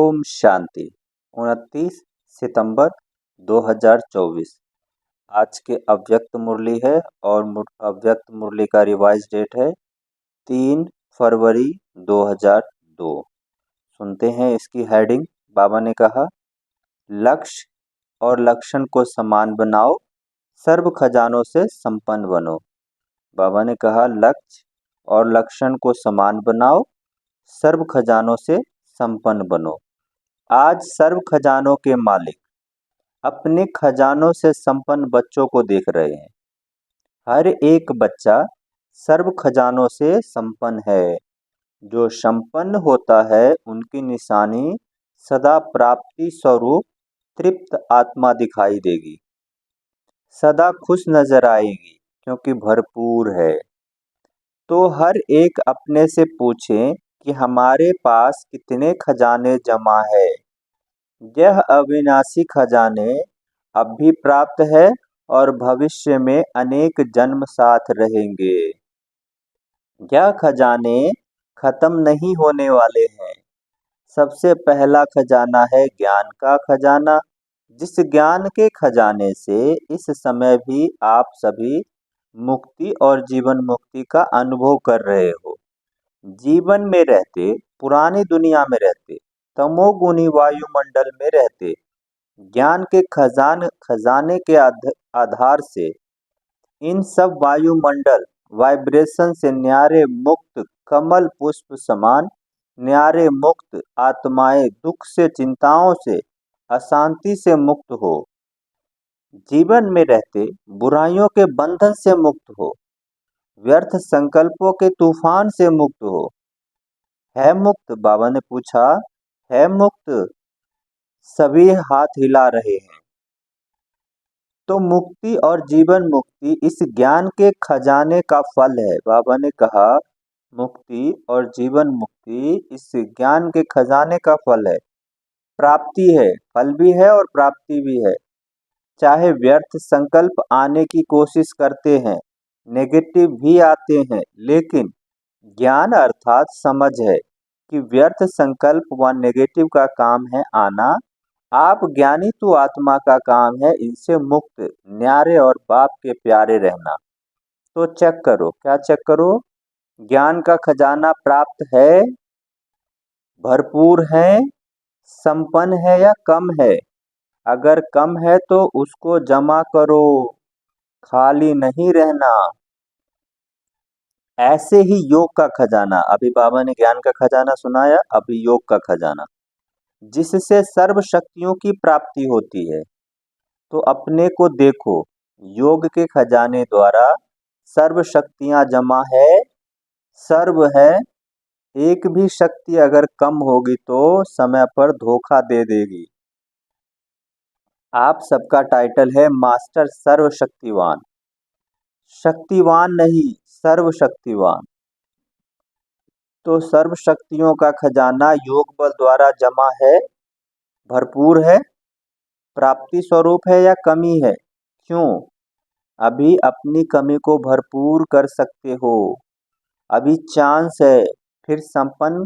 ओम शांति। 29 सितंबर 2024 आज के अव्यक्त मुरली है और अव्यक्त मुरली का रिवाइज डेट है 3 फरवरी 2002। सुनते हैं इसकी हेडिंग। बाबा ने कहा, लक्ष्य और लक्षण को समान बनाओ, सर्व खजानों से संपन्न बनो। बाबा ने कहा, लक्ष्य और लक्षण को समान बनाओ, सर्व खजानों से संपन्न बनो। आज सर्व खजानों के मालिक अपने खजानों से संपन्न बच्चों को देख रहे हैं। हर एक बच्चा सर्व खजानों से संपन्न है। जो संपन्न होता है उनकी निशानी सदा प्राप्ति स्वरूप तृप्त आत्मा दिखाई देगी, सदा खुश नजर आएगी क्योंकि भरपूर है। तो हर एक अपने से पूछे कि हमारे पास कितने खजाने जमा है। यह अविनाशी खजाने अब भी प्राप्त है और भविष्य में अनेक जन्म साथ रहेंगे। यह खजाने खत्म नहीं होने वाले हैं। सबसे पहला खजाना है ज्ञान का खजाना, जिस ज्ञान के खजाने से इस समय भी आप सभी मुक्ति और जीवन मुक्ति का अनुभव कर रहे हो। जीवन में रहते, पुरानी दुनिया में रहते, तमोगुणी वायुमंडल में रहते, ज्ञान के खजाने के आधार से इन सब वायुमंडल वाइब्रेशन से न्यारे मुक्त कमल पुष्प समान न्यारे मुक्त आत्माएं दुख से, चिंताओं से, अशांति से मुक्त हो। जीवन में रहते बुराइयों के बंधन से मुक्त हो, व्यर्थ संकल्पों के तूफान से मुक्त हो। है मुक्त? बाबा ने पूछा, है मुक्त? सभी हाथ हिला रहे हैं। तो मुक्ति और जीवन मुक्ति इस ज्ञान के खजाने का फल है। बाबा ने कहा, मुक्ति और जीवन मुक्ति इस ज्ञान के खजाने का फल है, प्राप्ति है। फल भी है और प्राप्ति भी है। चाहे व्यर्थ संकल्प आने की कोशिश करते हैं, नेगेटिव भी आते हैं, लेकिन ज्ञान अर्थात समझ है कि व्यर्थ संकल्प व नेगेटिव का काम है आना। आप ज्ञानी तो आत्मा का काम है इनसे मुक्त, न्यारे और बाप के प्यारे रहना। तो चेक करो, क्या चेक करो? ज्ञान का खजाना प्राप्त है, भरपूर है, संपन्न है या कम है? अगर कम है तो उसको जमा करो, खाली नहीं रहना। ऐसे ही योग का खजाना, अभी बाबा ने ज्ञान का खजाना सुनाया, अभी योग का खजाना, जिससे सर्व शक्तियों की प्राप्ति होती है। तो अपने को देखो, योग के खजाने द्वारा सर्व शक्तियां जमा है, सर्व है। एक भी शक्ति अगर कम होगी तो समय पर धोखा दे देगी। आप सबका टाइटल है मास्टर सर्वशक्तिवान, शक्तिवान नहीं, सर्वशक्तिवान। तो सर्व शक्तियों का खजाना योग बल द्वारा जमा है, भरपूर है, प्राप्ति स्वरूप है या कमी है? क्यों? अभी अपनी कमी को भरपूर कर सकते हो, अभी चांस है, फिर संपन्न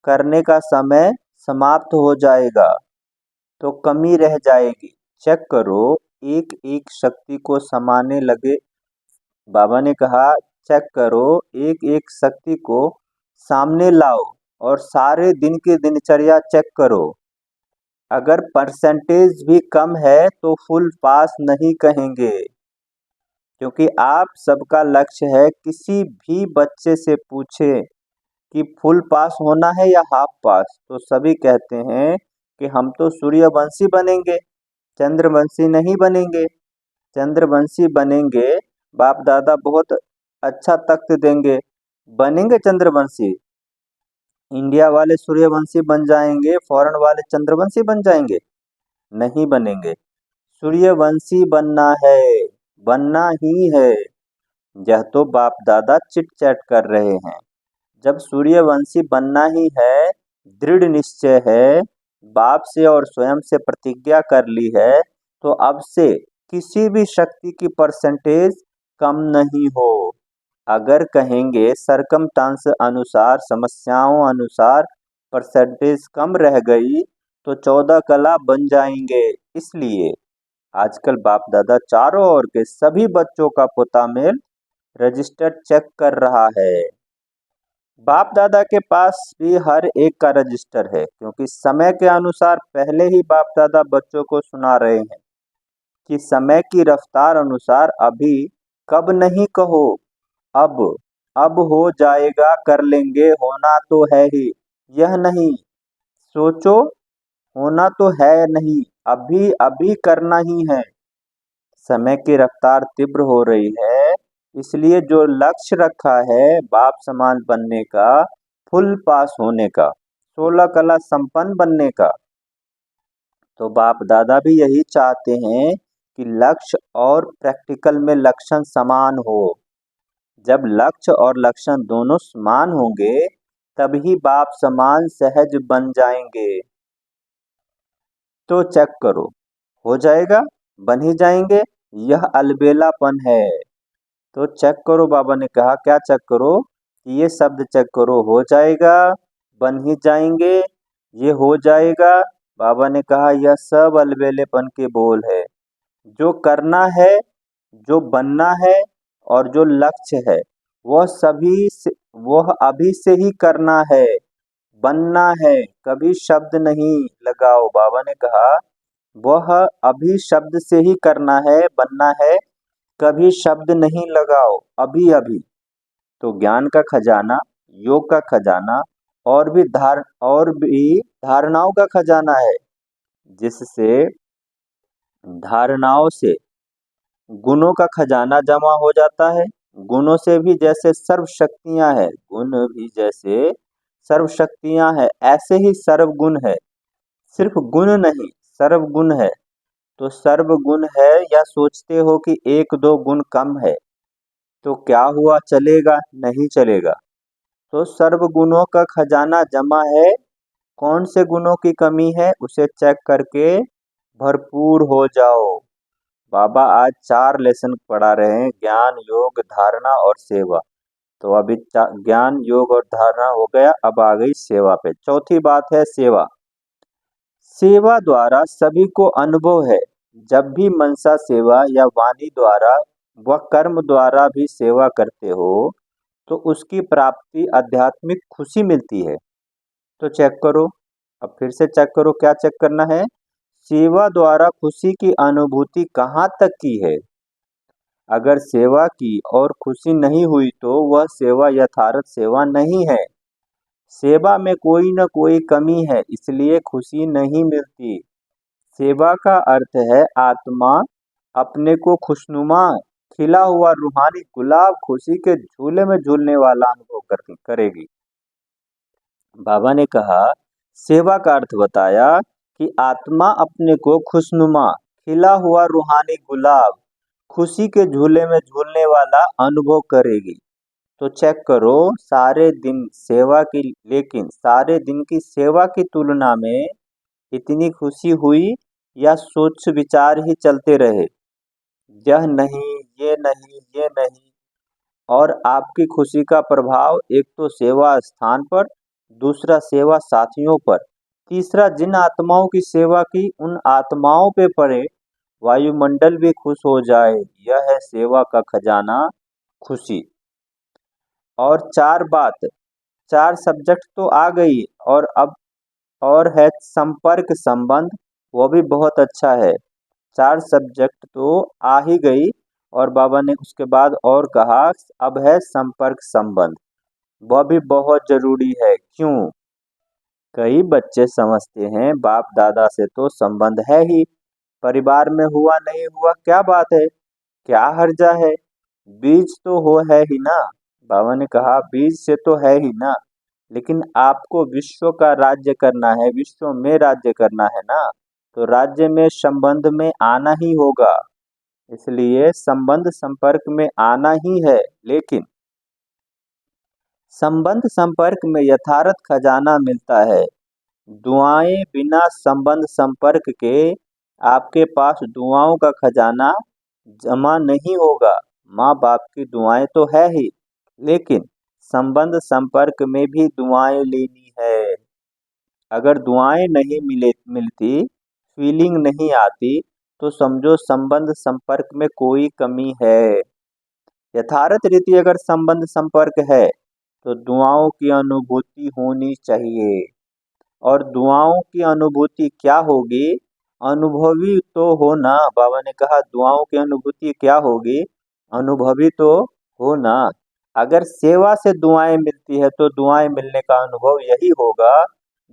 करने का समय समाप्त हो जाएगा तो कमी रह जाएगी। चेक करो, एक एक शक्ति को समाने लगे। बाबा ने कहा, चेक करो, एक एक शक्ति को सामने लाओ और सारे दिन की दिनचर्या चेक करो। अगर परसेंटेज भी कम है तो फुल पास नहीं कहेंगे, क्योंकि आप सबका लक्ष्य है। किसी भी बच्चे से पूछे कि फुल पास होना है या हाफ पास, तो सभी कहते हैं कि हम तो सूर्यवंशी बनेंगे, चंद्रवंशी नहीं बनेंगे। चंद्रवंशी बनेंगे, बाप दादा बहुत अच्छा तख्त देंगे, बनेंगे चंद्रवंशी। इंडिया वाले सूर्यवंशी बन जाएंगे, फॉरेन वाले चंद्रवंशी बन जाएंगे? नहीं बनेंगे। सूर्यवंशी बनना है, बनना ही है। यह तो बाप दादा चिट चैट कर रहे हैं। जब सूर्यवंशी बनना ही है, दृढ़ निश्चय है, बाप से और स्वयं से प्रतिज्ञा कर ली है, तो अब से किसी भी शक्ति की परसेंटेज कम नहीं हो। अगर कहेंगे सरकमस्टांस अनुसार, समस्याओं अनुसार परसेंटेज कम रह गई, तो 14 कला बन जाएंगे। इसलिए आजकल बाप दादा चारों ओर के सभी बच्चों का पोतामेल रजिस्टर चेक कर रहा है। बाप दादा के पास भी हर एक का रजिस्टर है, क्योंकि समय के अनुसार पहले ही बाप दादा बच्चों को सुना रहे हैं कि समय की रफ्तार अनुसार अभी कब नहीं कहो, अब अब हो जाएगा कर लेंगे, होना तो है ही, यह नहीं सोचो, होना तो है नहीं, अभी अभी करना ही है। समय की रफ्तार तीव्र हो रही है, इसलिए जो लक्ष्य रखा है बाप समान बनने का, फुल पास होने का, 16 कला संपन्न बनने का, तो बाप दादा भी यही चाहते हैं कि लक्ष्य और प्रैक्टिकल में लक्षण समान हो। जब लक्ष्य और लक्षण दोनों समान होंगे तभी बाप समान सहज बन जाएंगे। तो चेक करो, हो जाएगा, बन ही जाएंगे, यह अलबेलापन है। तो चेक करो, बाबा ने कहा क्या चेक करो, कि ये शब्द चेक करो, हो जाएगा, बन ही जाएंगे, ये हो जाएगा। बाबा ने कहा यह सब अलबेलेपन के बोल है। जो करना है, जो बनना है और जो लक्ष्य है वह अभी से ही करना है, बनना है। कभी शब्द नहीं लगाओ, बाबा ने कहा वह अभी शब्द से ही करना है, बनना है, कभी शब्द नहीं लगाओ, अभी अभी। तो ज्ञान का खजाना, योग का खजाना और भी धारणाओं का खजाना है, जिससे धारणाओं से गुणों का खजाना जमा हो जाता है। गुणों से भी जैसे सर्व शक्तियां है, गुण भी जैसे सर्व शक्तियां है, ऐसे ही सर्व गुण है। सिर्फ गुण नहीं, सर्व गुण है। तो सर्व गुण है या सोचते हो कि एक दो गुण कम है तो क्या हुआ, चलेगा? नहीं चलेगा। तो सर्व गुणों का खजाना जमा है। कौन से गुणों की कमी है उसे चेक करके भरपूर हो जाओ। बाबा आज 4 लेसन पढ़ा रहे हैं, ज्ञान, योग, धारणा और सेवा। तो अभी ज्ञान, योग और धारणा हो गया, अब आ गई सेवा पे। चौथी बात है सेवा। सेवा द्वारा सभी को अनुभव है। जब भी मनसा सेवा या वाणी द्वारा व कर्म द्वारा भी सेवा करते हो तो उसकी प्राप्ति आध्यात्मिक खुशी मिलती है। तो चेक करो, अब फिर से चेक करो, क्या चेक करना है? सेवा द्वारा खुशी की अनुभूति कहाँ तक की है। अगर सेवा की और खुशी नहीं हुई तो वह सेवा यथार्थ सेवा नहीं है। सेवा में कोई न कोई कमी है, इसलिए खुशी नहीं मिलती। सेवा का अर्थ है आत्मा अपने को खुशनुमा, खिला हुआ रूहानी गुलाब, खुशी के झूले में झूलने वाला अनुभव करेगी। बाबा ने कहा, सेवा का अर्थ बताया कि आत्मा अपने को खुशनुमा, खिला हुआ रूहानी गुलाब, खुशी के झूले में झूलने वाला अनुभव करेगी। तो चेक करो, लेकिन सारे दिन की सेवा की तुलना में इतनी खुशी हुई या सोच विचार ही चलते रहे, यह नहीं, ये नहीं, ये नहीं। और आपकी खुशी का प्रभाव एक तो सेवा स्थान पर, दूसरा सेवा साथियों पर, तीसरा जिन आत्माओं की सेवा की उन आत्माओं पे पड़े, वायुमंडल भी खुश हो जाए। यह है सेवा का खजाना, खुशी। और 4 सब्जेक्ट तो आ गई, और अब और है संपर्क संबंध, वो भी बहुत अच्छा है। 4 सब्जेक्ट तो आ ही गई, और बाबा ने उसके बाद और कहा अब है संपर्क संबंध, वह भी बहुत जरूरी है। क्यों? कई बच्चे समझते हैं बाप दादा से तो संबंध है ही, परिवार में हुआ नहीं हुआ क्या बात है, क्या हर्जा है, बीज तो हो है ही ना। बाबा ने कहा बीज से तो है ही ना, लेकिन आपको विश्व का राज्य करना है, विश्व में राज्य करना है ना, तो राज्य में संबंध में आना ही होगा। इसलिए संबंध संपर्क में आना ही है, लेकिन संबंध संपर्क में यथार्थ खजाना मिलता है। दुआएं बिना संबंध संपर्क के आपके पास दुआओं का खजाना जमा नहीं होगा। माँ बाप की दुआएं तो है ही, लेकिन संबंध संपर्क में भी दुआएं लेनी है। अगर दुआएं नहीं मिलती, फीलिंग नहीं आती, तो समझो संबंध संपर्क में कोई कमी है। यथार्थ रीति अगर संबंध संपर्क है तो दुआओं की अनुभूति होनी चाहिए। और दुआओं की अनुभूति क्या होगी? अनुभवी तो हो ना। बाबा ने कहा दुआओं की अनुभूति क्या होगी? अनुभवी तो हो ना। अगर सेवा से दुआएं मिलती है तो दुआएं मिलने का अनुभव यही होगा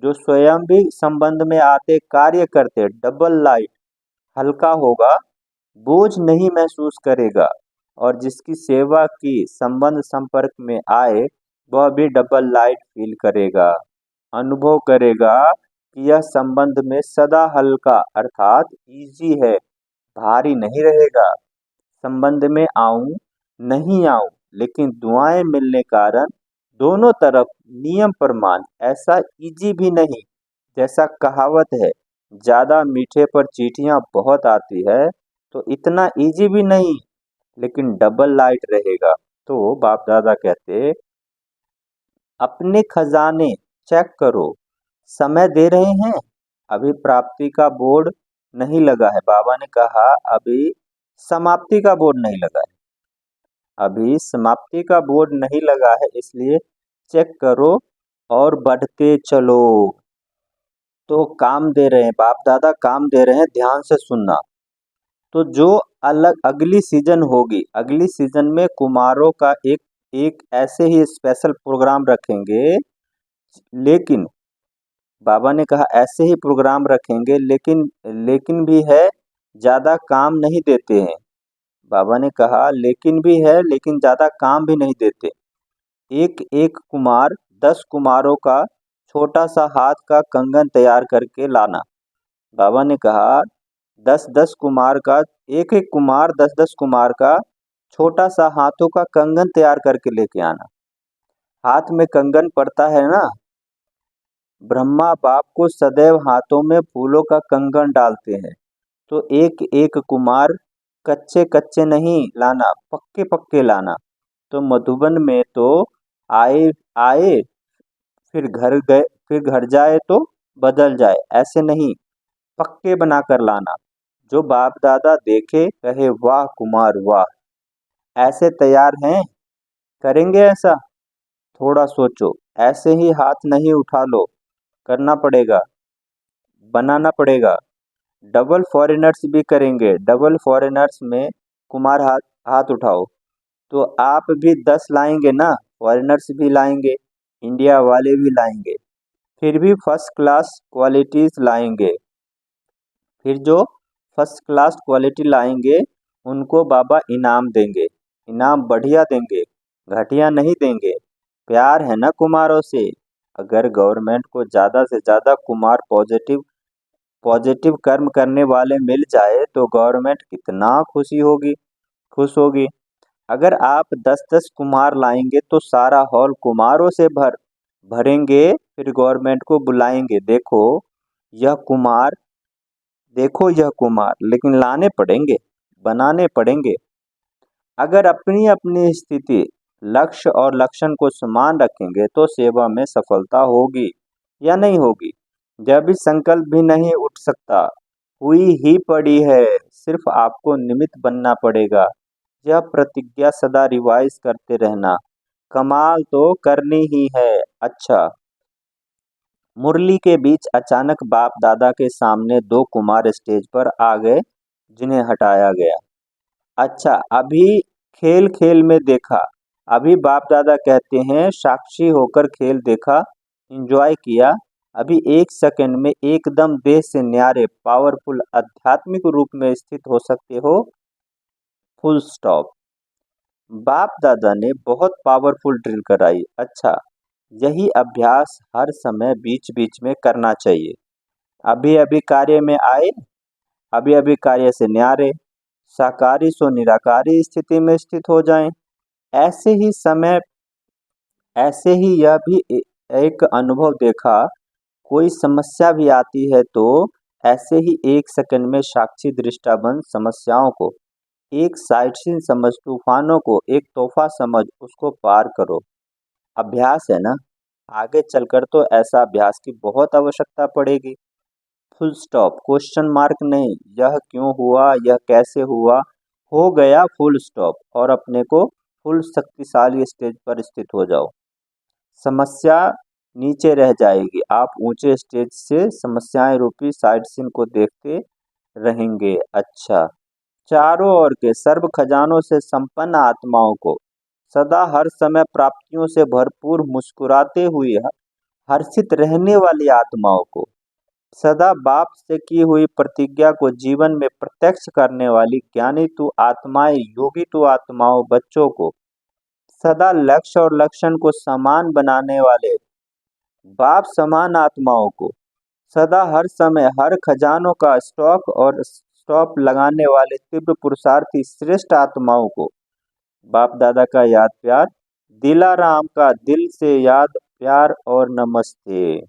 जो स्वयं भी संबंध में आते कार्य करते डबल लाइट हल्का होगा, बोझ नहीं महसूस करेगा। और जिसकी सेवा की संबंध संपर्क में आए वह भी डबल लाइट फील करेगा, अनुभव करेगा कि यह संबंध में सदा हल्का अर्थात इजी है, भारी नहीं रहेगा। संबंध में आऊं नहीं आऊं, लेकिन दुआएं मिलने कारण दोनों तरफ नियम प्रमाण ऐसा इजी भी नहीं। जैसा कहावत है, ज्यादा मीठे पर चींटियां बहुत आती है, तो इतना इजी भी नहीं, लेकिन डबल लाइट रहेगा। तो बाप दादा कहते अपने खजाने चेक करो, समय दे रहे हैं, अभी प्राप्ति का बोर्ड नहीं लगा है। बाबा ने कहा अभी समाप्ति का बोर्ड नहीं लगा है, अभी समाप्ति का बोर्ड नहीं लगा है, इसलिए चेक करो और बढ़ते चलो। तो काम दे रहे हैं, बाप दादा काम दे रहे हैं, ध्यान से सुनना। तो जो अलग अगली सीजन होगी, अगली सीजन में कुमारों का एक एक ऐसे ही स्पेशल प्रोग्राम रखेंगे। लेकिन बाबा ने कहा ऐसे ही प्रोग्राम रखेंगे, लेकिन लेकिन भी है, ज़्यादा काम नहीं देते हैं। बाबा ने कहा लेकिन भी है, लेकिन ज़्यादा काम भी नहीं देते। एक एक कुमार 10 कुमारों का छोटा सा हाथ का कंगन तैयार करके लाना। बाबा ने कहा 10-10 कुमार का, एक एक कुमार 10-10 कुमार का छोटा सा हाथों का कंगन तैयार करके लेके आना। हाथ में कंगन पड़ता है ना, ब्रह्मा बाप को सदैव हाथों में फूलों का कंगन डालते हैं। तो एक एक कुमार कच्चे कच्चे नहीं लाना, पक्के पक्के लाना। तो मधुबन में तो आए आए फिर घर गए, फिर घर जाए तो बदल जाए, ऐसे नहीं, पक्के बनाकर लाना। जो बाप दादा देखे कहे वाह कुमार वाह, ऐसे तैयार हैं, करेंगे ऐसा? थोड़ा सोचो, ऐसे ही हाथ नहीं उठा लो, करना पड़ेगा, बनाना पड़ेगा। डबल फॉरेनर्स भी करेंगे, डबल फॉरेनर्स में कुमार हाथ हाथ उठाओ। तो आप भी 10 लाएंगे ना, फॉरेनर्स भी लाएंगे, इंडिया वाले भी लाएंगे, फिर भी फर्स्ट क्लास क्वालिटीज लाएंगे। फिर जो फर्स्ट क्लास क्वालिटी लाएंगे उनको बाबा इनाम देंगे, इनाम बढ़िया देंगे, घटिया नहीं देंगे। प्यार है ना कुमारों से। अगर गवर्नमेंट को ज़्यादा से ज़्यादा कुमार पॉजिटिव पॉजिटिव कर्म करने वाले मिल जाए तो गवर्नमेंट कितना खुश होगी। अगर आप 10-10 कुमार लाएंगे तो सारा हॉल कुमारों से भरेंगे, फिर गवर्नमेंट को बुलाएंगे, यह कुमार यह कुमार, लेकिन लाने पड़ेंगे, बनाने पड़ेंगे। अगर अपनी अपनी स्थिति, लक्ष्य और लक्षण को समान रखेंगे तो सेवा में सफलता होगी या नहीं होगी? जब भी संकल्प भी नहीं उठ सकता, हुई ही पड़ी है, सिर्फ आपको निमित्त बनना पड़ेगा। यह प्रतिज्ञा सदा रिवाइज करते रहना, कमाल तो करनी ही है। अच्छा, मुरली के बीच अचानक बाप दादा के सामने 2 कुमार स्टेज पर आ गए, जिन्हें हटाया गया। अच्छा, अभी खेल खेल में देखा, अभी बाप दादा कहते हैं साक्षी होकर खेल देखा, एंजॉय किया। अभी 1 सेकंड में एकदम देह से न्यारे पावरफुल आध्यात्मिक रूप में स्थित हो सकते हो। Full stop. बाप दादा ने बहुत पावरफुल ड्रिल कराई। अच्छा, यही अभ्यास हर समय बीच बीच में करना चाहिए। अभी अभी कार्य में आए, अभी अभी कार्य से न्यारे, साकारी सो निराकारी स्थिति में स्थित हो जाएं। ऐसे ही समय, ऐसे ही यह भी एक अनुभव देखा, कोई समस्या भी आती है तो ऐसे ही 1 सेकंड में साक्षी दृष्टा बन समस्याओं को एक साइड सीन समझ, तूफानों को एक तोहफा समझ उसको पार करो। अभ्यास है ना। आगे चलकर तो ऐसा अभ्यास की बहुत आवश्यकता पड़ेगी। फुल स्टॉप, क्वेश्चन मार्क नहीं, यह क्यों हुआ, यह कैसे हुआ, हो गया फुल स्टॉप और अपने को फुल शक्तिशाली स्टेज पर स्थित हो जाओ। समस्या नीचे रह जाएगी, आप ऊंचे स्टेज से समस्याएं रूपी साइड सीन को देखते रहेंगे। अच्छा, चारों ओर के सर्व खजानों से संपन्न आत्माओं को, सदा हर समय प्राप्तियों से भरपूर मुस्कुराते हुए हर्षित रहने वाली आत्माओं को, सदा बाप से की हुई प्रतिज्ञा को जीवन में प्रत्यक्ष करने वाली ज्ञानी तु आत्माएं, योगी तु आत्माओं, बच्चों को, सदा लक्ष्य और लक्षण को समान बनाने वाले बाप समान आत्माओं को, सदा हर समय हर खजानों का स्टॉक और स्टॉप लगाने वाले तीव्र पुरुषार्थी श्रेष्ठ आत्माओं को, बाप दादा का याद प्यार, दिलाराम का दिल से याद प्यार और नमस्ते।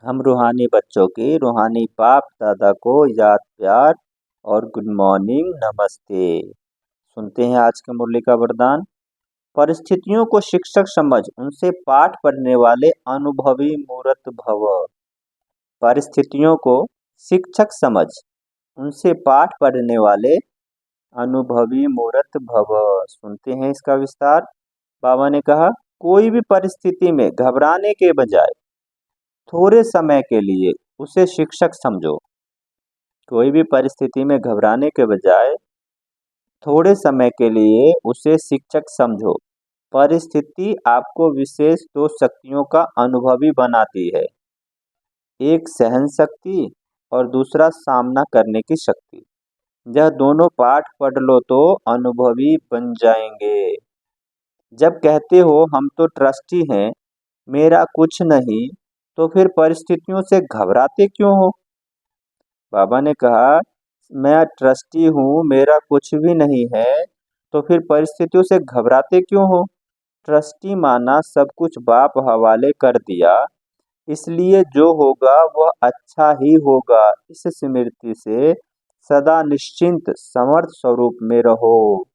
हम रूहानी बच्चों की रूहानी बाप दादा को याद प्यार और गुड मॉर्निंग नमस्ते। सुनते हैं आज के मुरली का वरदान। परिस्थितियों को शिक्षक समझ उनसे पाठ पढ़ने वाले अनुभवी मूर्त भव। परिस्थितियों को शिक्षक समझ उनसे पाठ पढ़ने वाले अनुभवी मूर्त भव। सुनते हैं इसका विस्तार। बाबा ने कहा, कोई भी परिस्थिति में घबराने के बजाय थोड़े समय के लिए उसे शिक्षक समझो। कोई भी परिस्थिति में घबराने के बजाय थोड़े समय के लिए उसे शिक्षक समझो। परिस्थिति आपको विशेष दो शक्तियों का अनुभवी बनाती है, एक सहन शक्ति और दूसरा सामना करने की शक्ति। यह दोनों पाठ पढ़ लो तो अनुभवी बन जाएंगे। जब कहते हो हम तो ट्रस्टी हैं, मेरा कुछ नहीं, तो फिर परिस्थितियों से घबराते क्यों हो? बाबा ने कहा, मैं ट्रस्टी हूँ, मेरा कुछ भी नहीं है, तो फिर परिस्थितियों से घबराते क्यों हो? ट्रस्टी माना सब कुछ बाप हवाले कर दिया, इसलिए जो होगा वह अच्छा ही होगा। इस स्मृति से सदा निश्चिंत समर्थ स्वरूप में रहो।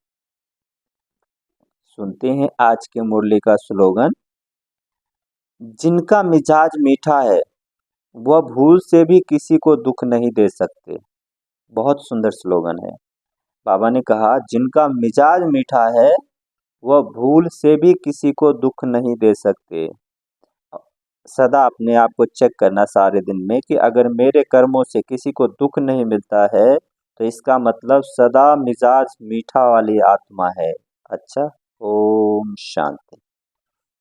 सुनते हैं आज के मुरली का स्लोगन। जिनका मिजाज मीठा है वह भूल से भी किसी को दुख नहीं दे सकते। बहुत सुंदर स्लोगन है। बाबा ने कहा, जिनका मिजाज मीठा है वह भूल से भी किसी को दुख नहीं दे सकते। सदा अपने आप को चेक करना सारे दिन में कि अगर मेरे कर्मों से किसी को दुख नहीं मिलता है तो इसका मतलब सदा मिजाज मीठा वाली आत्मा है। अच्छा, ओम शांति।